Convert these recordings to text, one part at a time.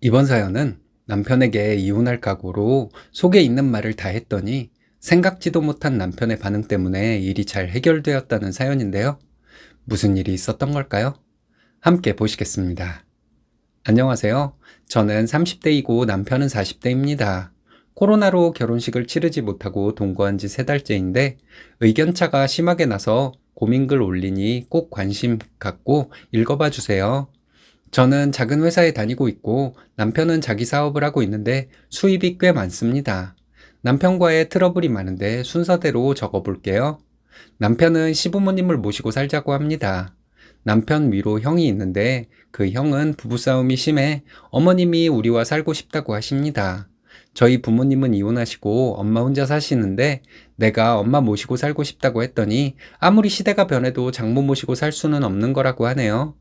이번 사연은 남편에게 이혼할 각오로 속에 있는 말을 다 했더니 생각지도 못한 남편의 반응 때문에 일이 잘 해결되었다는 사연인데요. 무슨 일이 있었던 걸까요? 함께 보시겠습니다. 안녕하세요. 저는 30대이고 남편은 40대입니다. 코로나로 결혼식을 치르지 못하고 동거한 지 3달째인데 의견차가 심하게 나서 고민글 올리니 꼭 관심 갖고 읽어봐 주세요. 저는 작은 회사에 다니고 있고 남편은 자기 사업을 하고 있는데 수입이 꽤 많습니다. 남편과의 트러블이 많은데 순서대로 적어볼게요. 남편은 시부모님을 모시고 살자고 합니다. 남편 위로 형이 있는데 그 형은 부부싸움이 심해 어머님이 우리와 살고 싶다고 하십니다. 저희 부모님은 이혼하시고 엄마 혼자 사시는데 내가 엄마 모시고 살고 싶다고 했더니 아무리 시대가 변해도 장모 모시고 살 수는 없는 거라고 하네요.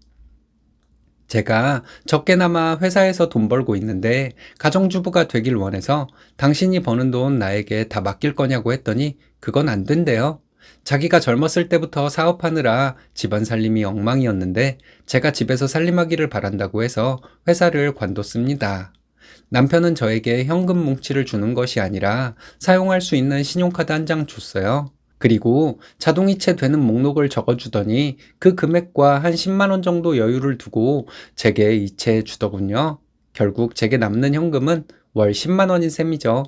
제가 적게나마 회사에서 돈 벌고 있는데 가정주부가 되길 원해서 당신이 버는 돈 나에게 다 맡길 거냐고 했더니 그건 안 된대요. 자기가 젊었을 때부터 사업하느라 집안 살림이 엉망이었는데 제가 집에서 살림하기를 바란다고 해서 회사를 관뒀습니다. 남편은 저에게 현금 뭉치를 주는 것이 아니라 사용할 수 있는 신용카드 한 장 줬어요. 그리고 자동이체 되는 목록을 적어주더니 그 금액과 한 10만 원 정도 여유를 두고 제게 이체해 주더군요. 결국 제게 남는 현금은 월 10만 원인 셈이죠.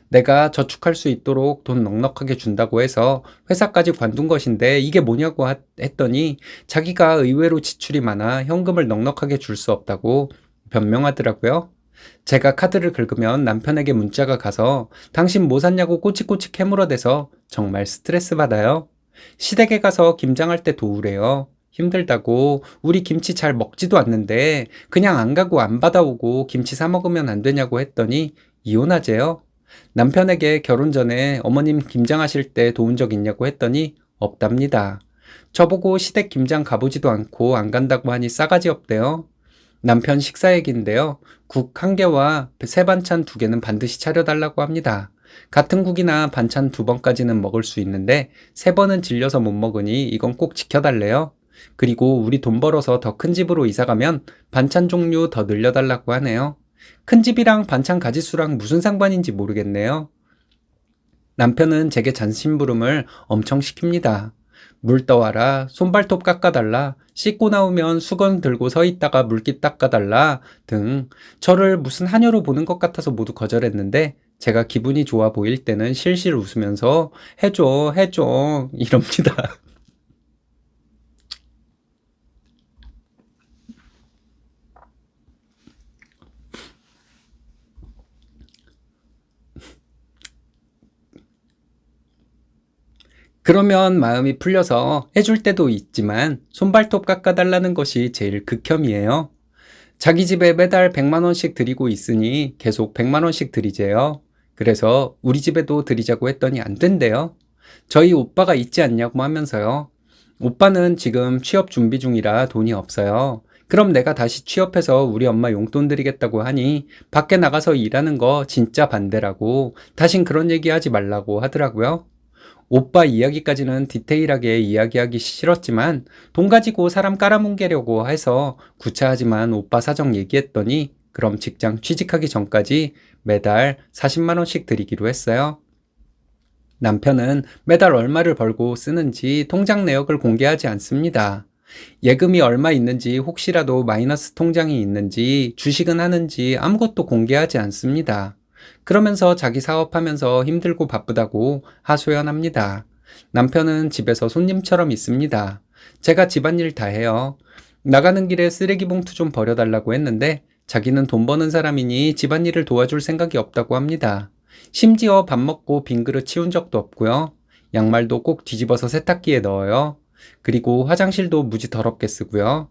내가 저축할 수 있도록 돈 넉넉하게 준다고 해서 회사까지 관둔 것인데 이게 뭐냐고 했더니 자기가 의외로 지출이 많아 현금을 넉넉하게 줄 수 없다고 변명하더라고요. 제가 카드를 긁으면 남편에게 문자가 가서 당신 뭐 샀냐고 꼬치꼬치 캐물어대서 정말 스트레스 받아요. 시댁에 가서 김장할 때 도우래요. 힘들다고 우리 김치 잘 먹지도 않는데 그냥 안 가고 안 받아오고 김치 사 먹으면 안 되냐고 했더니 이혼하재요. 남편에게 결혼 전에 어머님 김장하실 때 도운 적 있냐고 했더니 없답니다. 저보고 시댁 김장 가보지도 않고 안 간다고 하니 싸가지 없대요. 남편 식사 얘기인데요. 국 한 개와 새 반찬 2개는 반드시 차려달라고 합니다. 같은 국이나 반찬 2번까지는 먹을 수 있는데 3번은 질려서 못 먹으니 이건 꼭 지켜달래요. 그리고 우리 돈 벌어서 더 큰 집으로 이사 가면 반찬 종류 더 늘려달라고 하네요. 큰 집이랑 반찬 가짓수랑 무슨 상관인지 모르겠네요. 남편은 제게 잔심부름을 엄청 시킵니다. 물 떠와라, 손발톱 깎아달라, 씻고 나오면 수건 들고 서 있다가 물기 닦아달라 등 저를 무슨 하녀로 보는 것 같아서 모두 거절했는데 제가 기분이 좋아 보일 때는 실실 웃으면서 해줘, 해줘 이럽니다. 그러면 마음이 풀려서 해줄 때도 있지만 손발톱 깎아달라는 것이 제일 극혐이에요. 자기 집에 매달 100만 원씩 드리고 있으니 계속 100만 원씩 드리재요. 그래서 우리 집에도 드리자고 했더니 안 된대요. 저희 오빠가 있지 않냐고 하면서요. 오빠는 지금 취업 준비 중이라 돈이 없어요. 그럼 내가 다시 취업해서 우리 엄마 용돈 드리겠다고 하니 밖에 나가서 일하는 거 진짜 반대라고 다신 그런 얘기 하지 말라고 하더라고요. 오빠 이야기까지는 디테일하게 이야기하기 싫었지만 돈 가지고 사람 깔아뭉개려고 해서 구차하지만 오빠 사정 얘기했더니 그럼 직장 취직하기 전까지 매달 40만 원씩 드리기로 했어요. 남편은 매달 얼마를 벌고 쓰는지 통장 내역을 공개하지 않습니다. 예금이 얼마 있는지 혹시라도 마이너스 통장이 있는지 주식은 하는지 아무것도 공개하지 않습니다. 그러면서 자기 사업하면서 힘들고 바쁘다고 하소연합니다. 남편은 집에서 손님처럼 있습니다. 제가 집안일 다 해요. 나가는 길에 쓰레기 봉투 좀 버려달라고 했는데 자기는 돈 버는 사람이니 집안일을 도와줄 생각이 없다고 합니다. 심지어 밥 먹고 빈 그릇 치운 적도 없고요. 양말도 꼭 뒤집어서 세탁기에 넣어요. 그리고 화장실도 무지 더럽게 쓰고요.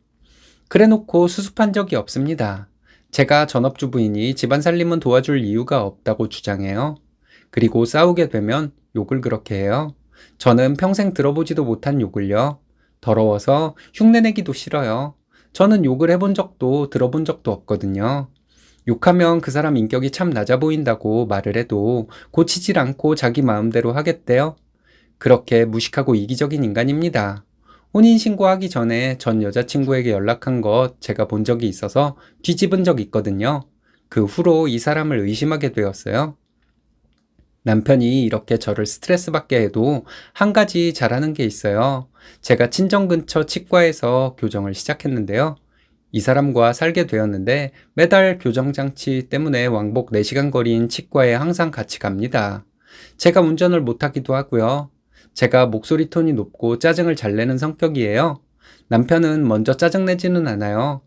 그래놓고 수습한 적이 없습니다. 제가 전업주부이니 집안 살림은 도와줄 이유가 없다고 주장해요. 그리고 싸우게 되면 욕을 그렇게 해요. 저는 평생 들어보지도 못한 욕을요. 더러워서 흉내내기도 싫어요. 저는 욕을 해본 적도 들어본 적도 없거든요. 욕하면 그 사람 인격이 참 낮아 보인다고 말을 해도 고치질 않고 자기 마음대로 하겠대요. 그렇게 무식하고 이기적인 인간입니다. 혼인신고하기 전에 전 여자친구에게 연락한 것 제가 본 적이 있어서 뒤집은 적 있거든요. 그 후로 이 사람을 의심하게 되었어요. 남편이 이렇게 저를 스트레스 받게 해도 한 가지 잘하는 게 있어요. 제가 친정 근처 치과에서 교정을 시작했는데요. 이 사람과 살게 되었는데 매달 교정장치 때문에 왕복 4시간 거리인 치과에 항상 같이 갑니다. 제가 운전을 못하기도 하고요. 제가 목소리 톤이 높고 짜증을 잘 내는 성격이에요. 남편은 먼저 짜증내지는 않아요.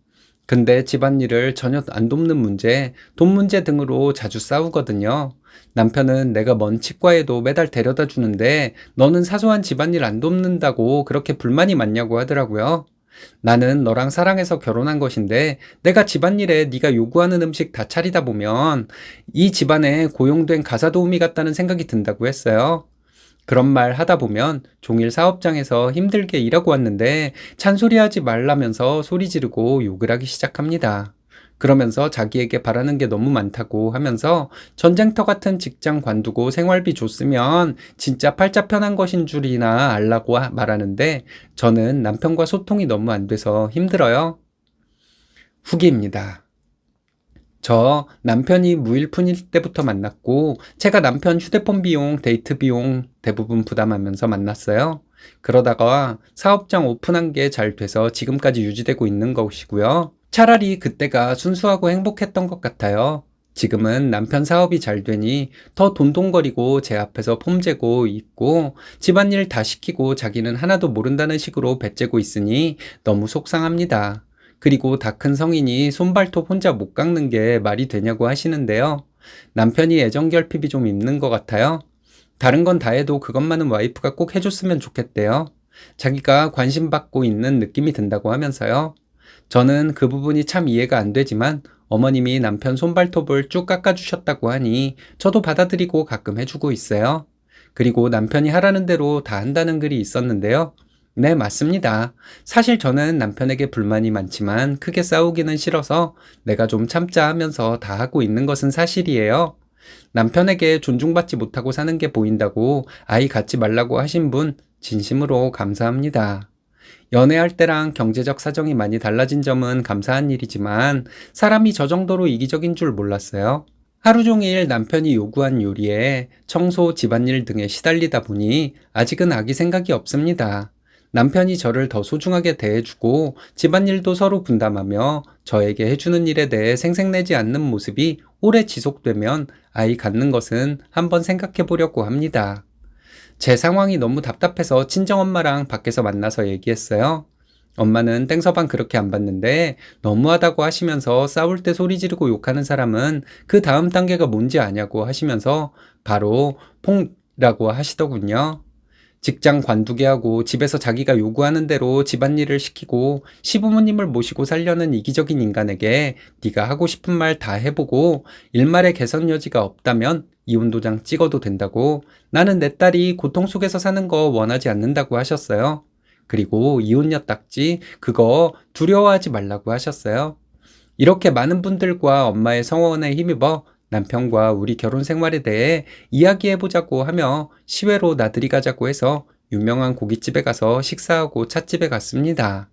근데 집안일을 전혀 안 돕는 문제, 돈 문제 등으로 자주 싸우거든요. 남편은 내가 먼 치과에도 매달 데려다 주는데 너는 사소한 집안일 안 돕는다고 그렇게 불만이 많냐고 하더라고요. 나는 너랑 사랑해서 결혼한 것인데 내가 집안일에 네가 요구하는 음식 다 차리다 보면 이 집안에 고용된 가사도우미 같다는 생각이 든다고 했어요. 그런 말 하다 보면 종일 사업장에서 힘들게 일하고 왔는데 잔소리하지 말라면서 소리 지르고 욕을 하기 시작합니다. 그러면서 자기에게 바라는 게 너무 많다고 하면서 전쟁터 같은 직장 관두고 생활비 줬으면 진짜 팔자 편한 것인 줄이나 알라고 말하는데 저는 남편과 소통이 너무 안 돼서 힘들어요. 후기입니다. 저 남편이 무일푼일 때부터 만났고 제가 남편 휴대폰 비용, 데이트 비용 대부분 부담하면서 만났어요. 그러다가 사업장 오픈한 게 잘 돼서 지금까지 유지되고 있는 것이고요. 차라리 그때가 순수하고 행복했던 것 같아요. 지금은 남편 사업이 잘 되니 더 돈돈거리고 제 앞에서 폼 재고 있고 집안일 다 시키고 자기는 하나도 모른다는 식으로 배째고 있으니 너무 속상합니다. 그리고 다 큰 성인이 손발톱 혼자 못 깎는 게 말이 되냐고 하시는데요. 남편이 애정결핍이 좀 있는 것 같아요. 다른 건 다 해도 그것만은 와이프가 꼭 해줬으면 좋겠대요. 자기가 관심받고 있는 느낌이 든다고 하면서요. 저는 그 부분이 참 이해가 안 되지만 어머님이 남편 손발톱을 쭉 깎아주셨다고 하니 저도 받아들이고 가끔 해주고 있어요. 그리고 남편이 하라는 대로 다 한다는 글이 있었는데요. 네, 맞습니다. 사실 저는 남편에게 불만이 많지만 크게 싸우기는 싫어서 내가 좀 참자 하면서 다 하고 있는 것은 사실이에요. 남편에게 존중받지 못하고 사는 게 보인다고 아이 갖지 말라고 하신 분 진심으로 감사합니다. 연애할 때랑 경제적 사정이 많이 달라진 점은 감사한 일이지만 사람이 저 정도로 이기적인 줄 몰랐어요. 하루 종일 남편이 요구한 요리에 청소, 집안일 등에 시달리다 보니 아직은 아기 생각이 없습니다. 남편이 저를 더 소중하게 대해주고 집안일도 서로 분담하며 저에게 해주는 일에 대해 생색내지 않는 모습이 오래 지속되면 아이 갖는 것은 한번 생각해 보려고 합니다. 제 상황이 너무 답답해서 친정엄마랑 밖에서 만나서 얘기했어요. 엄마는 땡서방 그렇게 안 받는데 너무하다고 하시면서 싸울 때 소리 지르고 욕하는 사람은 그 다음 단계가 뭔지 아냐고 하시면서 바로 퐁이라고 하시더군요. 직장 관두게 하고 집에서 자기가 요구하는 대로 집안일을 시키고 시부모님을 모시고 살려는 이기적인 인간에게 네가 하고 싶은 말 다 해보고 일말의 개선 여지가 없다면 이혼 도장 찍어도 된다고 나는 내 딸이 고통 속에서 사는 거 원하지 않는다고 하셨어요. 그리고 이혼녀 딱지 그거 두려워하지 말라고 하셨어요. 이렇게 많은 분들과 엄마의 성원에 힘입어 남편과 우리 결혼 생활에 대해 이야기해보자고 하며 시외로 나들이 가자고 해서 유명한 고깃집에 가서 식사하고 찻집에 갔습니다.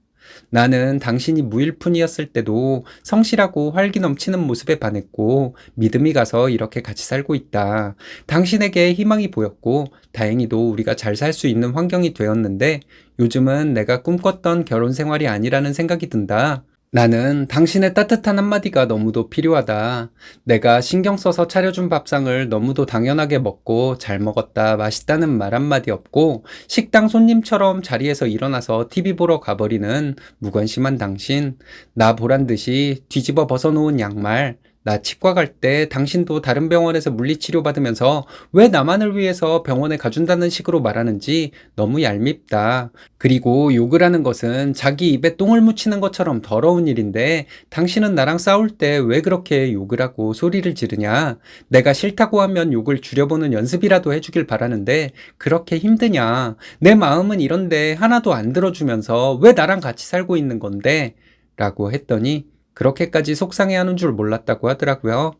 나는 당신이 무일푼이었을 때도 성실하고 활기 넘치는 모습에 반했고 믿음이 가서 이렇게 같이 살고 있다. 당신에게 희망이 보였고 다행히도 우리가 잘 살 수 있는 환경이 되었는데 요즘은 내가 꿈꿨던 결혼 생활이 아니라는 생각이 든다. 나는 당신의 따뜻한 한마디가 너무도 필요하다. 내가 신경 써서 차려준 밥상을 너무도 당연하게 먹고 잘 먹었다, 맛있다는 말 한마디 없고 식당 손님처럼 자리에서 일어나서 TV 보러 가버리는 무관심한 당신. 나 보란 듯이 뒤집어 벗어놓은 양말. 나 치과 갈 때 당신도 다른 병원에서 물리치료 받으면서 왜 나만을 위해서 병원에 가준다는 식으로 말하는지 너무 얄밉다. 그리고 욕을 하는 것은 자기 입에 똥을 묻히는 것처럼 더러운 일인데 당신은 나랑 싸울 때 왜 그렇게 욕을 하고 소리를 지르냐? 내가 싫다고 하면 욕을 줄여보는 연습이라도 해주길 바라는데 그렇게 힘드냐? 내 마음은 이런데 하나도 안 들어주면서 왜 나랑 같이 살고 있는 건데? 라고 했더니 그렇게까지 속상해하는 줄 몰랐다고 하더라고요.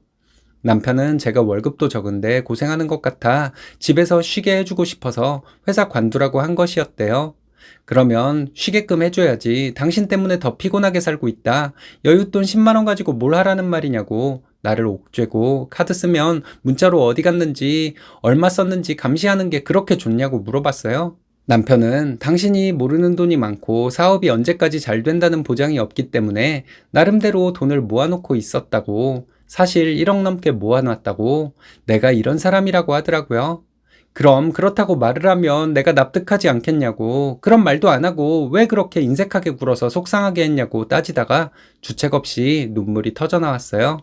남편은 제가 월급도 적은데 고생하는 것 같아 집에서 쉬게 해주고 싶어서 회사 관두라고 한 것이었대요. 그러면 쉬게끔 해줘야지. 당신 때문에 더 피곤하게 살고 있다. 여윳돈 10만 원 가지고 뭘 하라는 말이냐고 나를 옥죄고 카드 쓰면 문자로 어디 갔는지 얼마 썼는지 감시하는 게 그렇게 좋냐고 물어봤어요. 남편은 당신이 모르는 돈이 많고 사업이 언제까지 잘 된다는 보장이 없기 때문에 나름대로 돈을 모아놓고 있었다고, 사실 1억 넘게 모아놨다고, 내가 이런 사람이라고 하더라고요. 그럼 그렇다고 말을 하면 내가 납득하지 않겠냐고, 그런 말도 안 하고 왜 그렇게 인색하게 굴어서 속상하게 했냐고 따지다가 주책 없이 눈물이 터져 나왔어요.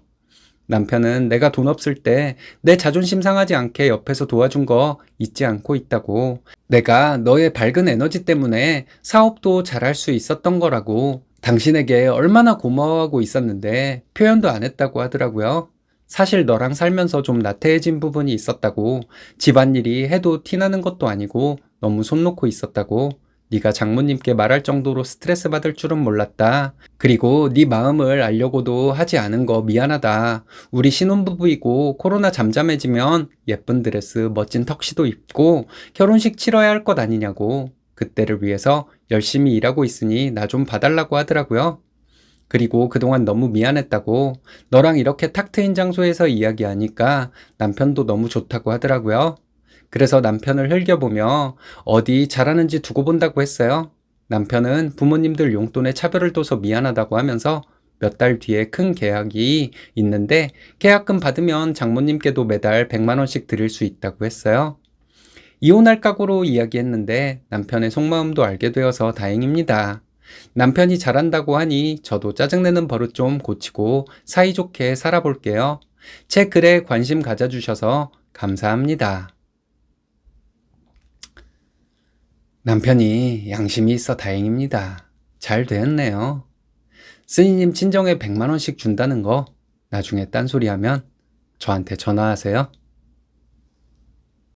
남편은 내가 돈 없을 때 내 자존심 상하지 않게 옆에서 도와준 거 잊지 않고 있다고. 내가 너의 밝은 에너지 때문에 사업도 잘할 수 있었던 거라고. 당신에게 얼마나 고마워하고 있었는데 표현도 안 했다고 하더라고요. 사실 너랑 살면서 좀 나태해진 부분이 있었다고. 집안일이 해도 티나는 것도 아니고 너무 손 놓고 있었다고. 네가 장모님께 말할 정도로 스트레스 받을 줄은 몰랐다. 그리고 네 마음을 알려고도 하지 않은 거 미안하다. 우리 신혼부부이고 코로나 잠잠해지면 예쁜 드레스, 멋진 턱시도 입고 결혼식 치러야 할 것 아니냐고. 그때를 위해서 열심히 일하고 있으니 나 좀 봐달라고 하더라고요. 그리고 그동안 너무 미안했다고. 너랑 이렇게 탁 트인 장소에서 이야기하니까 남편도 너무 좋다고 하더라고요. 그래서 남편을 흘겨보며 어디 잘하는지 두고 본다고 했어요. 남편은 부모님들 용돈에 차별을 둬서 미안하다고 하면서 몇 달 뒤에 큰 계약이 있는데 계약금 받으면 장모님께도 매달 100만 원씩 드릴 수 있다고 했어요. 이혼할 각오로 이야기했는데 남편의 속마음도 알게 되어서 다행입니다. 남편이 잘한다고 하니 저도 짜증내는 버릇 좀 고치고 사이좋게 살아볼게요. 제 글에 관심 가져주셔서 감사합니다. 남편이 양심이 있어 다행입니다. 잘 되었네요. 스님님 친정에 100만 원씩 준다는 거 나중에 딴소리 하면 저한테 전화하세요.